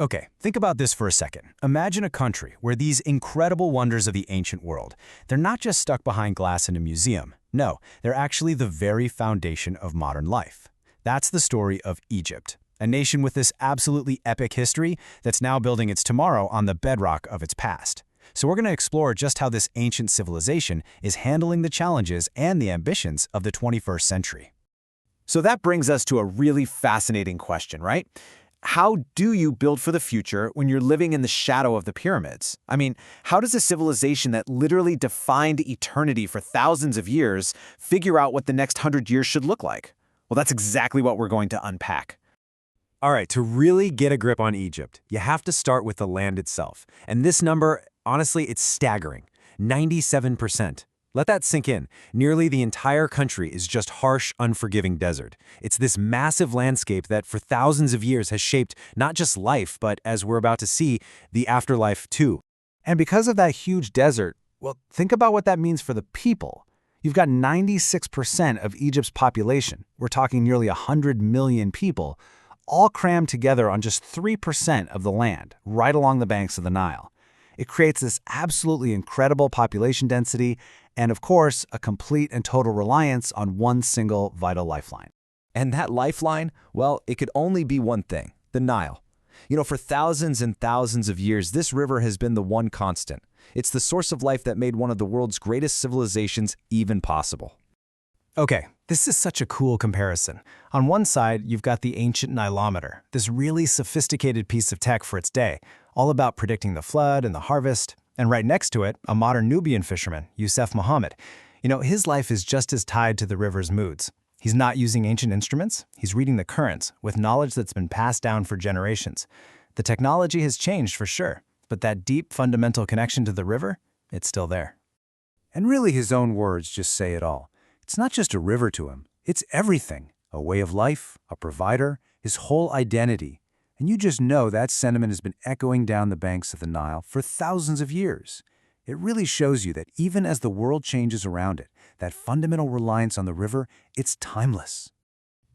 Okay, think about this for a second. Imagine a country where these incredible wonders of the ancient world, they're not just stuck behind glass in a museum. No, they're actually the very foundation of modern life. That's the story of Egypt, a nation with this absolutely epic history that's now building its tomorrow on the bedrock of its past. So we're going to explore just how this ancient civilization is handling the challenges and the ambitions of the 21st century. So that brings us to a really fascinating question, right? How do you build for the future when you're living in the shadow of the pyramids? I mean, how does a civilization that literally defined eternity for thousands of years figure out what the next 100 years should look like? Well, that's exactly what we're going to unpack. All right, to really get a grip on Egypt, you have to start with the land itself. And this number, honestly, it's staggering. 97%. Let that sink in. Nearly the entire country is just harsh, unforgiving desert. It's this massive landscape that for thousands of years has shaped not just life, but as we're about to see, the afterlife too. And because of that huge desert, well, think about what that means for the people. You've got 96% of Egypt's population, we're talking nearly 100 million people, all crammed together on just 3% of the land, right along the banks of the Nile. It creates this absolutely incredible population density and, of course, a complete and total reliance on one single vital lifeline. And that lifeline, well, it could only be one thing, the Nile. For thousands and thousands of years, this river has been the one constant. It's the source of life that made one of the world's greatest civilizations even possible. Okay, this is such a cool comparison. On one side, you've got the ancient Nilometer, this really sophisticated piece of tech for its day, all about predicting the flood and the harvest. And right next to it, a modern Nubian fisherman, Yusuf Muhammad. His life is just as tied to the river's moods. He's not using ancient instruments, he's reading the currents with knowledge that's been passed down for generations. The technology has changed for sure, but that deep fundamental connection to the river, it's still there. And really his own words just say it all. It's not just a river to him, it's everything. A way of life, a provider, his whole identity. And you just know that sentiment has been echoing down the banks of the Nile for thousands of years. It really shows you that even as the world changes around it, that fundamental reliance on the river, it's timeless.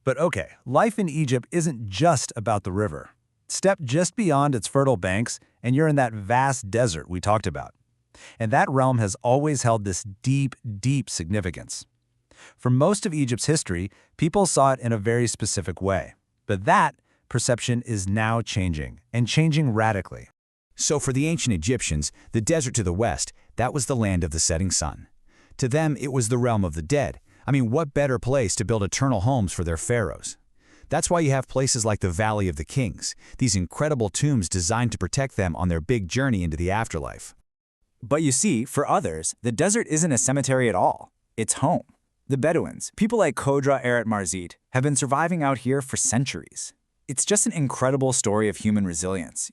But okay, life in Egypt isn't just about the river. Step just beyond its fertile banks, and you're in that vast desert we talked about. And that realm has always held this deep, deep significance. For most of Egypt's history, people saw it in a very specific way. But that perception is now changing, and changing radically. So for the ancient Egyptians, the desert to the west, that was the land of the setting sun. To them, it was the realm of the dead. I mean, what better place to build eternal homes for their pharaohs? That's why you have places like the Valley of the Kings, these incredible tombs designed to protect them on their big journey into the afterlife. But you see, for others, the desert isn't a cemetery at all. It's home. The Bedouins, people like Kodra Eret Marzit, have been surviving out here for centuries. It's just an incredible story of human resilience,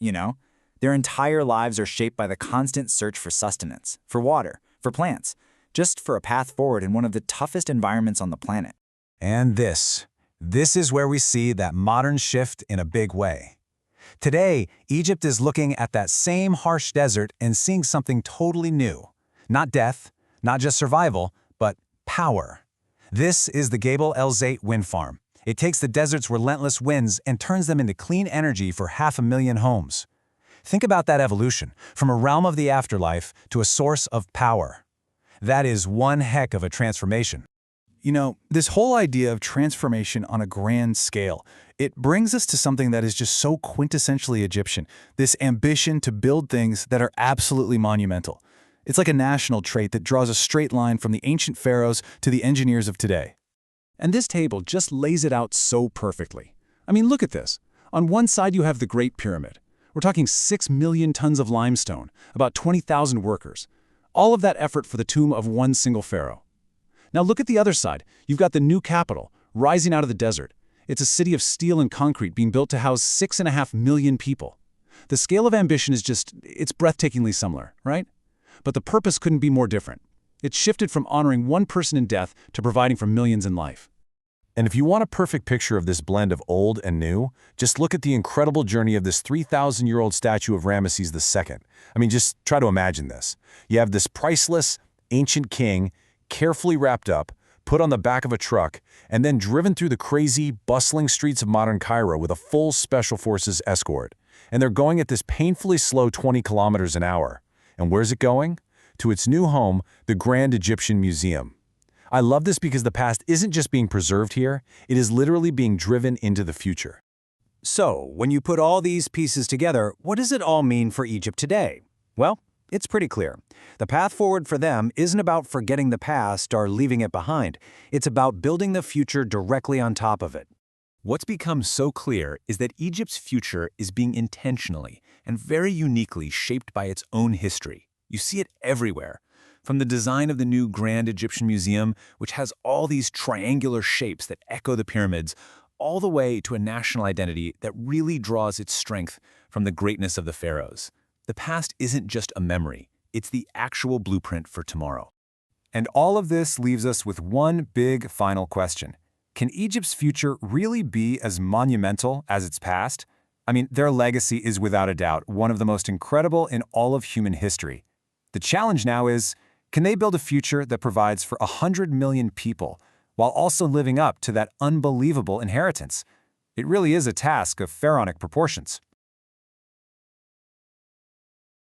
Their entire lives are shaped by the constant search for sustenance, for water, for plants, just for a path forward in one of the toughest environments on the planet. And this is where we see that modern shift in a big way. Today, Egypt is looking at that same harsh desert and seeing something totally new. Not death, not just survival, but power. This is the Gabel El Zayt wind farm. It takes the desert's relentless winds and turns them into clean energy for 500,000 homes. Think about that evolution, from a realm of the afterlife to a source of power. That is one heck of a transformation. This whole idea of transformation on a grand scale, it brings us to something that is just so quintessentially Egyptian, this ambition to build things that are absolutely monumental. It's like a national trait that draws a straight line from the ancient pharaohs to the engineers of today. And this table just lays it out so perfectly. I mean, look at this. On one side, you have the Great Pyramid. We're talking 6 million tons of limestone, about 20,000 workers. All of that effort for the tomb of one single pharaoh. Now look at the other side. You've got the new capital, rising out of the desert. It's a city of steel and concrete being built to house 6.5 million people. The scale of ambition is it's breathtakingly similar, right? But the purpose couldn't be more different. It's shifted from honoring one person in death to providing for millions in life. And if you want a perfect picture of this blend of old and new, just look at the incredible journey of this 3,000-year-old statue of Ramesses II. I mean, just try to imagine this. You have this priceless, ancient king, carefully wrapped up, put on the back of a truck, and then driven through the crazy, bustling streets of modern Cairo with a full special forces escort. And they're going at this painfully slow 20 kilometers an hour. And where's it going? To its new home, the Grand Egyptian Museum. I love this because the past isn't just being preserved here, it is literally being driven into the future. So, when you put all these pieces together, what does it all mean for Egypt today? Well, it's pretty clear. The path forward for them isn't about forgetting the past or leaving it behind. It's about building the future directly on top of it. What's become so clear is that Egypt's future is being intentionally and very uniquely shaped by its own history. You see it everywhere. From the design of the new Grand Egyptian Museum, which has all these triangular shapes that echo the pyramids, all the way to a national identity that really draws its strength from the greatness of the pharaohs. The past isn't just a memory, it's the actual blueprint for tomorrow. And all of this leaves us with one big final question. Can Egypt's future really be as monumental as its past? I mean, their legacy is without a doubt one of the most incredible in all of human history. The challenge now is, can they build a future that provides for 100 million people while also living up to that unbelievable inheritance? It really is a task of pharaonic proportions.